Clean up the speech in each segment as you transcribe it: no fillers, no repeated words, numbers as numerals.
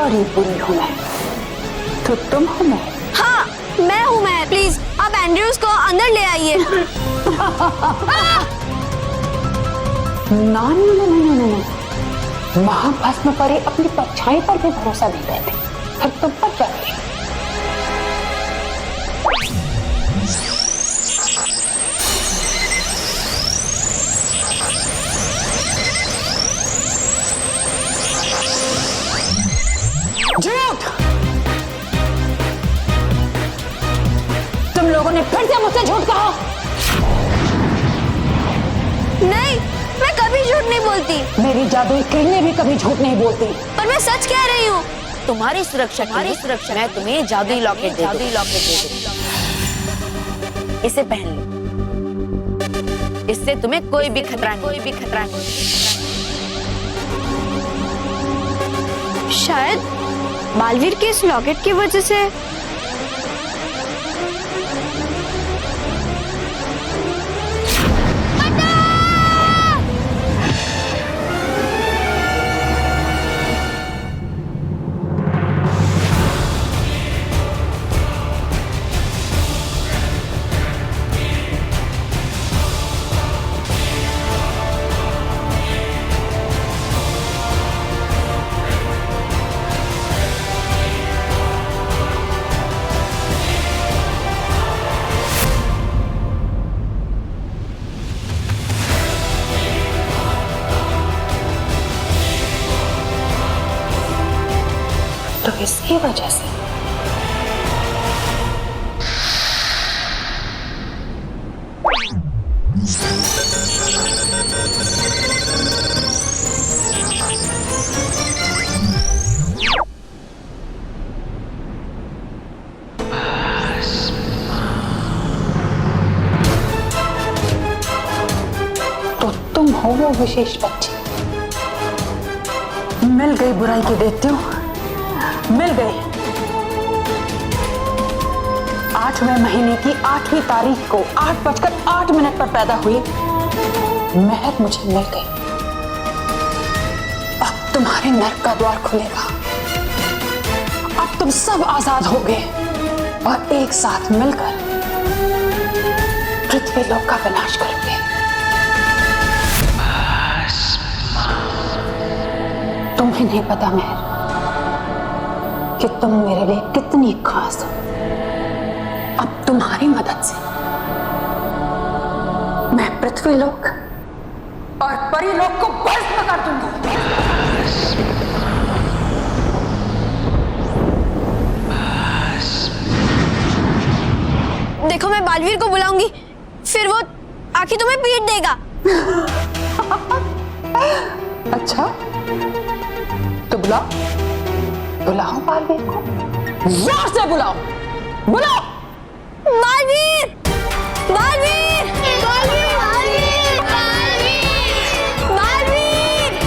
बड़ी बुरी हूँ मैं, तो तुम हो मैं? हाँ, मैं हूँ मैं। प्लीज आप एंड्रयूज को अंदर ले आइए। ना ना ना ना ना ना, महाभस्म परी अपनी परछाई पर भी भरोसा नहीं करते, फिर तुम पर क्या करें? झूठ! तुम लोगों ने फिर से मुझसे झूठ कहा। नहीं, मैं कभी झूठ नहीं बोलती। मेरी जादुई किरणें भी कभी झूठ नहीं बोलती। पर मैं सच कह रही हूँ। तुम्हारी सुरक्षा मैं तुम्हें जादुई लॉकेट दे दूँ। इसे पहन लो, इससे तुम्हें कोई भी खतरा नहीं। शायद बालवीर के इस लॉकेट की वजह से तो इसकी वजह से तो तुम हो वो विशेष बच्ची। मिल गई बुराई के दैत्यों, मिल गई। 8वें महीने की 8वीं तारीख को 8:08 पर पैदा हुई महक मुझे मिल गई। अब तुम्हारे नर्क का द्वार खुलेगा। अब तुम सब आजाद हो गए और एक साथ मिलकर पृथ्वी लोक का विनाश करोगे। तुम्हें नहीं पता महर कि तुम मेरे लिए कितनी खास हो। अब तुम्हारी मदद से मैं पृथ्वी लोक और परीलोक को भस्म कर दूंगी। देखो, मैं बालवीर को बुलाऊंगी, फिर वो आखिर तुम्हें पीट देगा। अच्छा, तो बुलाओ बालवीर को, जोर से बुलाओ। बालवीर! बालवीर! बालवीर! बालवीर! बालवीर! बालवीर!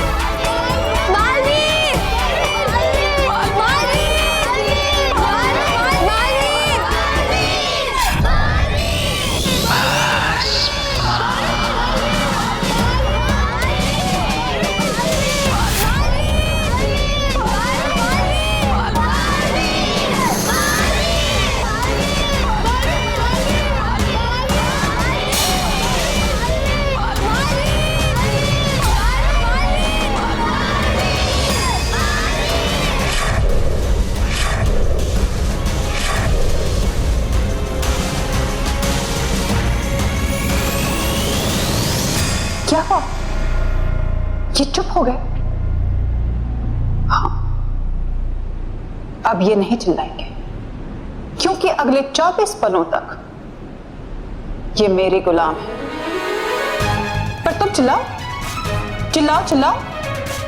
क्या हुआ? ये चुप हो गए? हाँ, अब ये नहीं चिल्लाएंगे, क्योंकि अगले 24 पलों तक ये मेरे गुलाम है। पर तुम चिल्लाओ, चिल्लाओ, चिल्लाओ,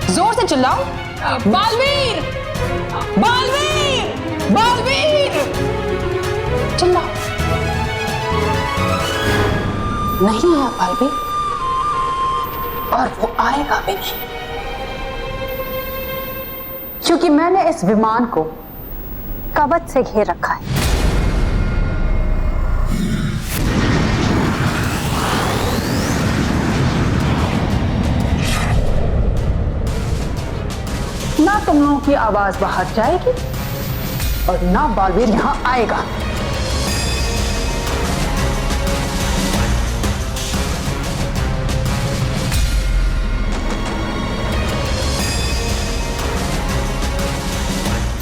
जोर से चिल्लाओ। बालवीर! बालवीर! बालवीर! चिल्लाओ। नहीं आया बालवीर, और वो आएगा भी नहीं, क्योंकि मैंने इस विमान को कवच से घेर रखा है। ना तुम लोगों की आवाज बाहर जाएगी और ना बालवीर यहां आएगा।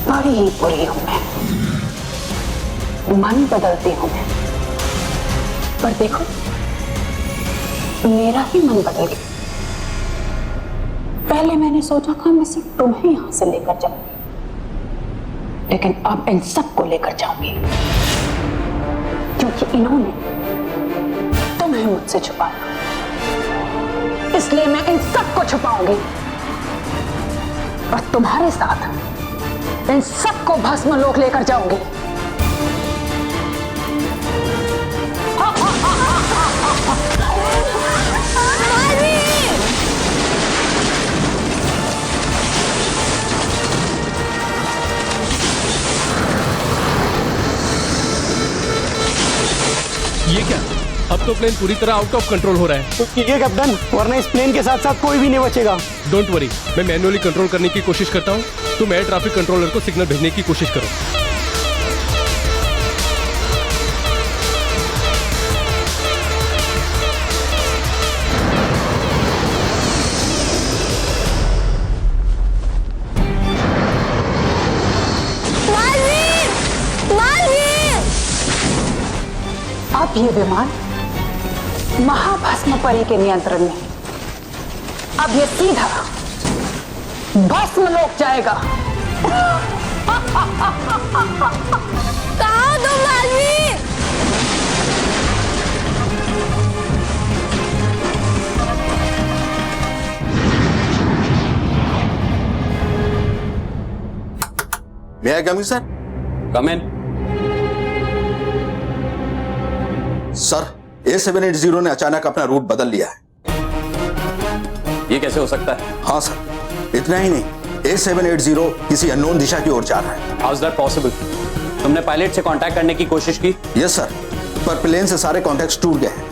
बड़ी ही बुरी हूं मैं, मन बदलती हूं मैं, पर देखो मेरा ही मन बदल गया। पहले मैंने सोचा था मैं सिर्फ तुम्हें यहां से लेकर जाऊंगी, लेकिन अब इन सबको लेकर जाऊंगी, क्योंकि इन्होंने तुम्हें मुझसे छुपाया, इसलिए मैं इन सबको छुपाऊंगी और तुम्हारे साथ इन सबको भस्म लोक लेकर जाऊंगी। ये क्या? अब तो प्लेन पूरी तरह आउट ऑफ कंट्रोल हो रहा है। तो कीजिए कैप्टन, वरना इस प्लेन के साथ साथ कोई भी नहीं बचेगा। डोंट वरी, मैं मैन्युअली कंट्रोल करने की कोशिश करता हूँ। तुम एयर ट्रैफिक कंट्रोलर को सिग्नल भेजने की कोशिश करो। अब ये विमान महाभस्म परी के नियंत्रण में, अब ये सीधा भस्म लोक जाएगा। कहाँ हो तुम Baalveer? May I come in, sir? Come in. Sir, A780 ने अचानक अपना रूट बदल लिया है। ये कैसे हो सकता है? हाँ सर, इतना ही नहीं, A780 किसी अननोन दिशा की ओर जा रहा है। How is that possible? तुमने पायलट से कांटेक्ट करने की कोशिश की? यस सर, पर प्लेन से सारे कॉन्टैक्ट्स टूट गए हैं।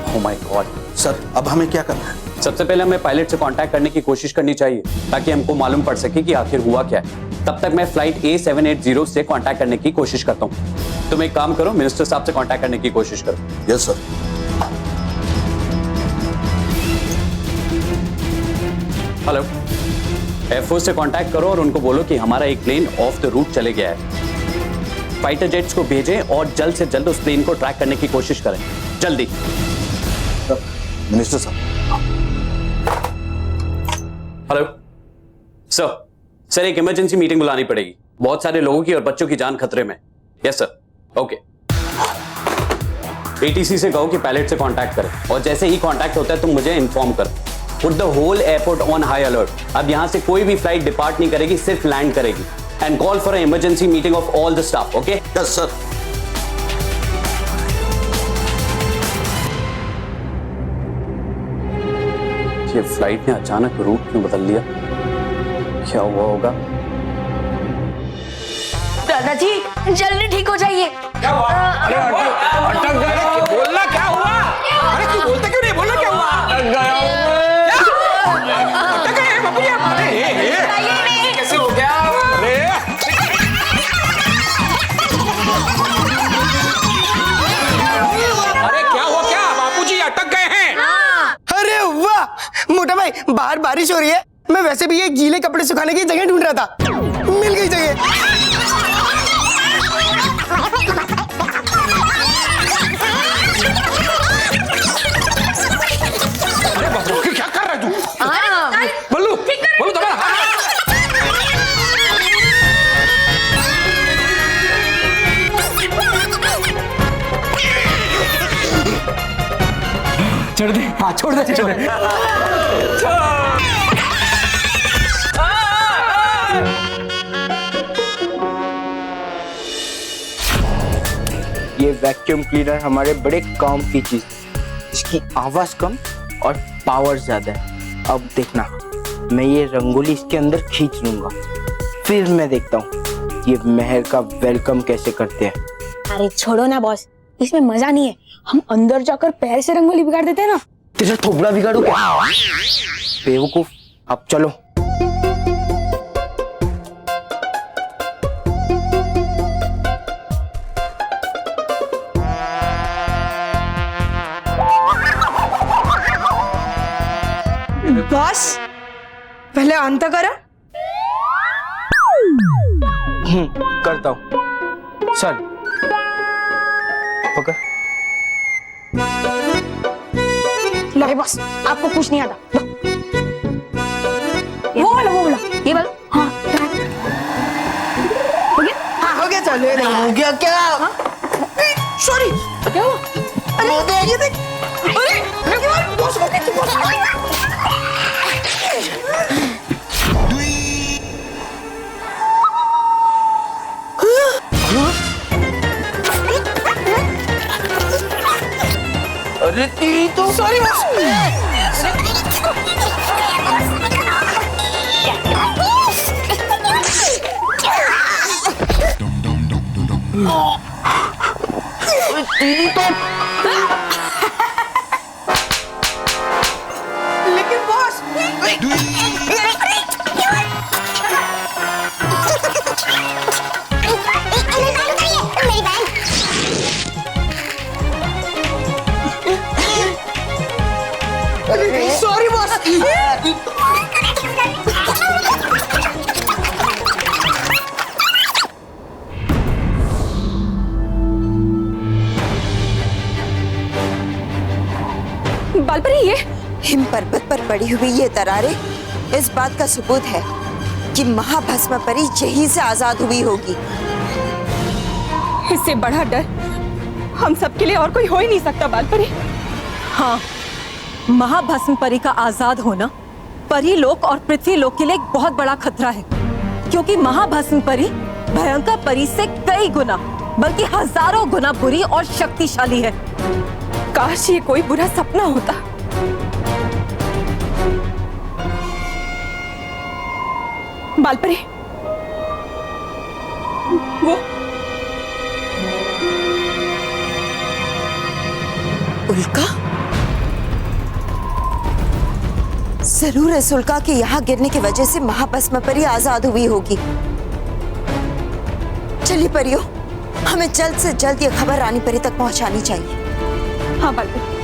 Oh my God. सर, अब हमें क्या करना है? सबसे पहले हमें पायलट से कांटेक्ट करने की कोशिश करनी चाहिए ताकि हमको मालूम पड़ सके कि आखिर हुआ क्या है। तब तक मैं फ्लाइट A780 से कांटेक्ट करने की कोशिश करता हूँ। तुम एक काम करो, मिनिस्टर साहब से कांटेक्ट करने की कोशिश करो। Yes sir. हेलो, एयरफोर्स से कांटेक्ट करो और उनको बोलो कि हमारा एक प्लेन ऑफ द रूट चले गया है। फाइटर जेट्स को भेजें और जल्द से जल्द उस प्लेन को ट्रैक करने की कोशिश करें, जल्दी। मिनिस्टर साहब। हेलो सर, एक इमरजेंसी मीटिंग बुलानी पड़ेगी। बहुत सारे लोगों की और बच्चों की जान खतरे में। Yes sir, okay. ATC से कहो कि पायलट से कांटेक्ट करें और जैसे ही कांटेक्ट होता है तुम मुझे इन्फॉर्म करो। Put the whole airport on high alert. अब यहां से कोई भी फ्लाइट डिपार्ट नहीं करेगी, सिर्फ लैंड करेगी। And call for emergency meeting of all the staff, okay? Yes sir. ये फ्लाइट ने अचानक रूट क्यों बदल लिया? क्या हुआ होगा? दादाजी जल्दी ठीक हो जाइए। क्या हुआ? अरे अटक गए। बोलना क्या हुआ? अरे क्यों बोलते क्यों नहीं? बोलना क्या हुआ? अटक गए बाबू जी। अरे कैसे हो गया? अरे क्या हुआ? क्या बापूजी अटक गए हैं? अरे वाह मोटा भाई, बाहर बारिश हो रही है। मैं वैसे भी ये गीले कपड़े सुखाने की जगह ढूंढ रहा था, मिल गई जगह। अरे बाबू क्या कर रहा है तू? बल्लू बल्लू दबा। छोड़ दे, हाँ छोड़ दे, छोड़ दे। ये वैक्यूम क्लीनर हमारे बड़े काम की चीज, इसकी आवाज कम और पावर ज्यादा है। अब देखना, मैं ये रंगोली इसके अंदर खींच लूंगा, फिर मैं देखता हूँ ये महल का वेलकम कैसे करते हैं। अरे छोड़ो ना बॉस, इसमें मजा नहीं है। हम अंदर जाकर पैर से रंगोली बिगाड़ देते हैं ना। तेरा थोबड़ा बिगाड़ू क्या? बेवकूफ, अब चलो। बॉस पहले ऑन तो करो। करता हूँ। चल पकड़। लो बॉस, आपको कुछ नहीं आता। लो। वो वाला ये वाला। हाँ हो गया। हाँ हो गया, चल हो गया क्या? सॉरी, क्या हुआ? अरे ये देख, अरे बॉस को क्या अरे तेरी तो सॉरी बॉस। लेकिन बॉस सॉरी बॉस। बालपरी ये हिम पर्वत पर पड़ी हुई ये दरारें इस बात का सबूत है कि महाभस्म परी यहीं से आजाद हुई होगी। इससे बड़ा डर हम सबके लिए और कोई हो ही नहीं सकता बालपरी। हाँ, महाभस्म परी का आजाद होना परी लोक और पृथ्वी लोक के लिए एक बहुत बड़ा खतरा है, क्योंकि महाभस्म परी भयंकर परी से कई गुना बल्कि हजारों गुना बुरी और शक्तिशाली है। काश ये कोई बुरा सपना होता। बालपरी वो उल्का, जरूर इस उल्का के यहाँ गिरने की वजह से महाभस्म परी आजाद हुई होगी। चलिए परियों, हमें जल्द से जल्द ये खबर रानी परी तक पहुंचानी चाहिए। हाँ बालपरी।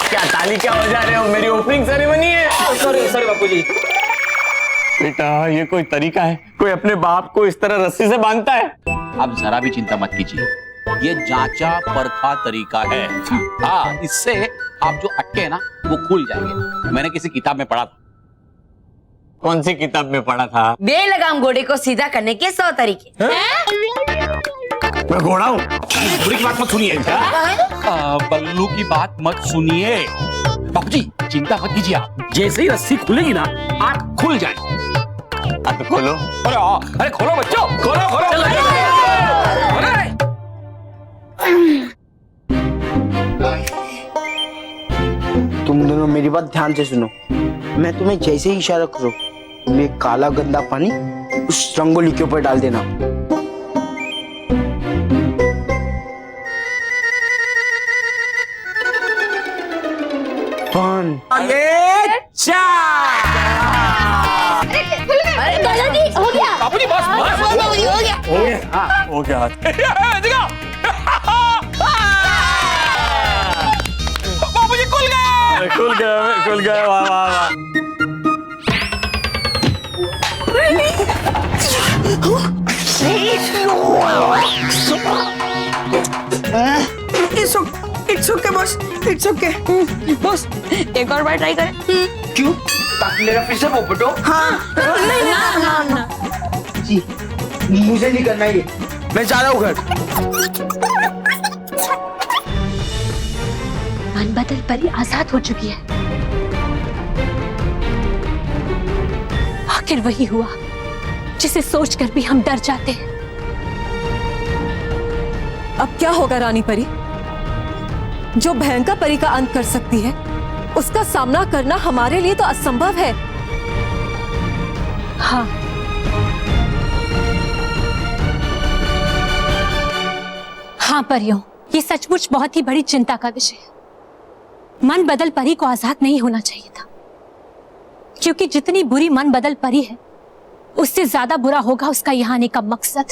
क्या ताली क्या हो जा रहे हो? मेरी ओपनिंग सेरेमनी है। सॉरी सॉरी बापूजी। बेटा ये कोई तरीका है? कोई अपने बाप को इस तरह रस्सी से बांधता है? आप जरा भी चिंता मत कीजिए, ये जांचा परखा तरीका है। हाँ, इससे आप जो अटके हैं ना वो खुल जाएंगे। मैंने किसी किताब में पढ़ा था। कौन सी किताब में पढ़ा था? बेलगाम घोड़े को सीधा करने के 100 तरीके। मैं घोड़ा हूँ? बुरी की बात मत सुनिए। बल्लू की बात मत सुनिए। बापूजी चिंता मत कीजिए, आप जैसे ही रस्सी खुलेगी ना आंख खुल जाए। तो खोलो। अरे खोलो बच्चों, खोलो खोलो। तुम दोनों मेरी बात ध्यान से सुनो। मैं तुम्हें जैसे ही इशारा करूं, तुम ये काला गंदा पानी उस रंगोली के ऊपर डाल देना। वन। हो गया। बापूजी बस हो गया। हो गया। बापूजी खुल गए। खुल गया। वाह वाह वाह। It's okay boss, it's okay. Boss एक और बार ट्राई करें। क्यों? ताकि मेरा फिर से पोपटो। हाँ ना। जी, मुझे नहीं करना ये, मैं जा रहा हूँ घर। मन बदल परी आजाद हो चुकी है। आखिर वही हुआ जिसे सोचकर भी हम डर जाते हैं। अब क्या होगा रानी परी? जो भयंकर परी का अंत कर सकती है, उसका सामना करना हमारे लिए तो असंभव है। हाँ, हाँ परियों, ये सचमुच बहुत ही बड़ी चिंता का विषय है। मन बदल परी को आजाद नहीं होना चाहिए था, क्योंकि जितनी बुरी मन बदल परी है, उससे ज्यादा बुरा होगा उसका यहाँ आने का मकसद।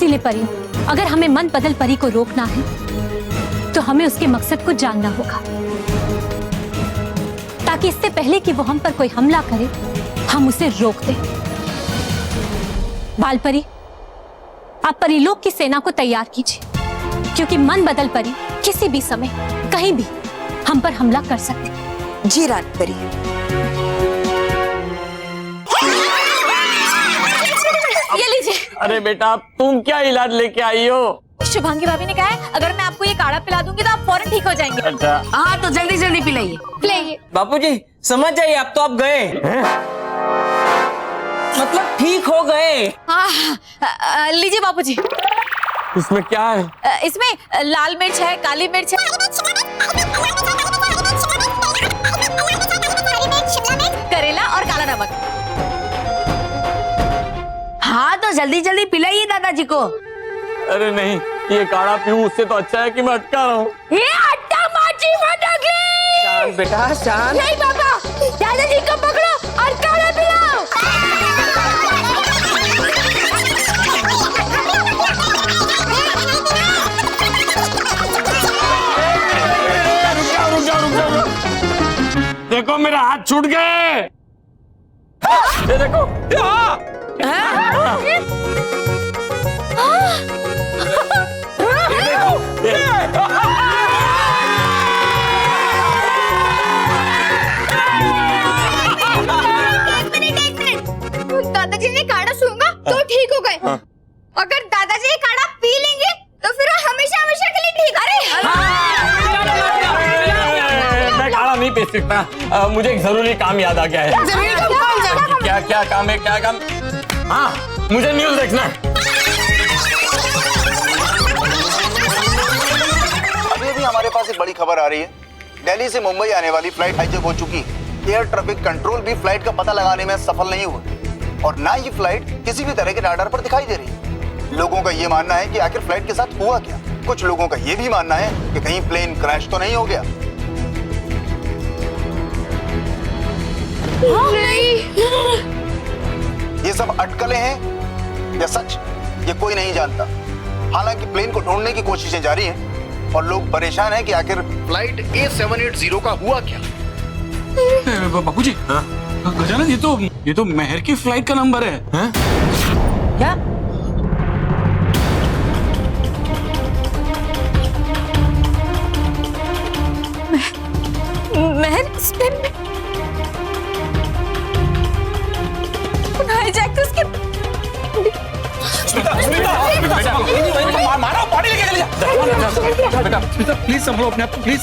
इसीलिए परी, अगर हमें मन बदल परी को रोकना है तो हमें उसके मकसद को जानना होगा, ताकि इससे पहले कि वो हम पर कोई हमला करे हम उसे रोक दें। बाल परी, आप परीलोक की सेना को तैयार कीजिए, क्योंकि मन बदल परी किसी भी समय कहीं भी हम पर हमला कर सकते। जी रानी परी। ये लीजिए। अरे बेटा तुम क्या इलाज लेके आई हो? शुभांगी भाभी ने कहा है अगर मैं आपको ये काढ़ा पिला दूंगी तो आप फौरन ठीक हो जाएंगे। अच्छा हाँ तो जल्दी जल्दी पिलाइए। पिलाइए। बापूजी समझ जाइए, अब तो आप गए मतलब ठीक हो गए। हाँ, लीजिए बापूजी। इसमें क्या है? इसमें लाल मिर्च है, काली मिर्च है, करेला और काला नमक। हाँ तो जल्दी जल्दी पिलाइए दादाजी को। अरे नहीं, ये काढ़ा पीऊं उससे तो अच्छा है कि मैं अटका रहा हूँ। ये अट्टा माची मत अगली। शांत बेटा शांत। नहीं पापा, दादाजी को पकड़ो और काढ़ा पिलाओ। रुक जाओ। देखो मेरा हाथ छूट गए। ये देखो। दादाजी ने काढ़ा सूंघा तो ठीक हो गए। अगर दादाजी ये काढ़ा पी लेंगे तो फिर वो हमेशा हमेशा के लिए ठीक। मैं काढ़ा नहीं पी सकता, मुझे एक जरूरी काम याद आ गया है। क्या काम है? क्या काम? हाँ मुझे न्यूज़ देखना है। अभी हमारे पास एक बड़ी खबर आ रही है। दिल्ली से मुंबई आने वाली फ्लाइट हाईजैक हो चुकी है। एयर ट्रैफिक कंट्रोल भी फ्लाइट का पता लगाने में सफल नहीं हुआ और ना ये फ्लाइट किसी भी तरह के राडार पर दिखाई दे रही है। लोगों का ये मानना है कि आखिर फ्लाइट के साथ हुआ क्या। कुछ लोगों का ये भी मानना है कि कहीं प्लेन क्रैश तो नहीं हो गया। ये सब अटकलें हैं या सच, ये कोई नहीं जानता। हालांकि प्लेन को ढूंढने की कोशिशें जारी हैं और लोग परेशान हैं कि आखिर फ्लाइट A780 का हुआ क्या। बापूजी, गजानन ये तो मेहर की फ्लाइट का नंबर है। क्या? महर हाईजैक उसके मारो बॉडी लेके चले जा। बेटा प्लीज संभलो अपने आप को प्लीज।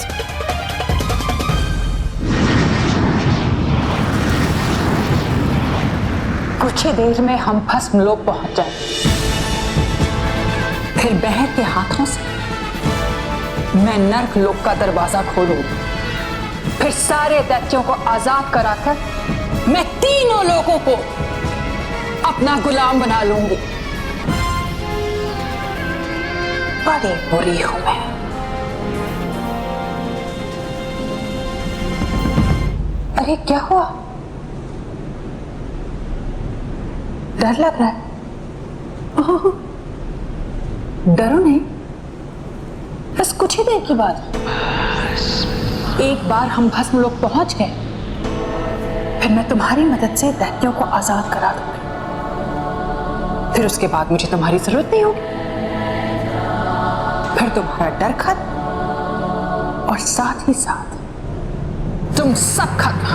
कुछ ही देर में हम भस्म लोक पहुंच जाएंगे। फिर बहर के हाथों से मैं नर्क लोक का दरवाजा खोलूंगी। फिर सारे दैत्यों को आजाद कराकर मैं तीनों लोगों को अपना गुलाम बना लूंगी। बड़ी बुरी हूं मैं। अरे क्या हुआ? डर लग रहा है? ओह, डरो नहीं, बस कुछ ही देर की बात। एक बार हम भस्म लोक पहुंच गए, फिर मैं तुम्हारी मदद से दैत्यों को आजाद करा दूंगी। फिर उसके बाद मुझे तुम्हारी जरूरत नहीं होगी। फिर तुम्हारा डर खत्म और साथ ही साथ तुम सब खत्म।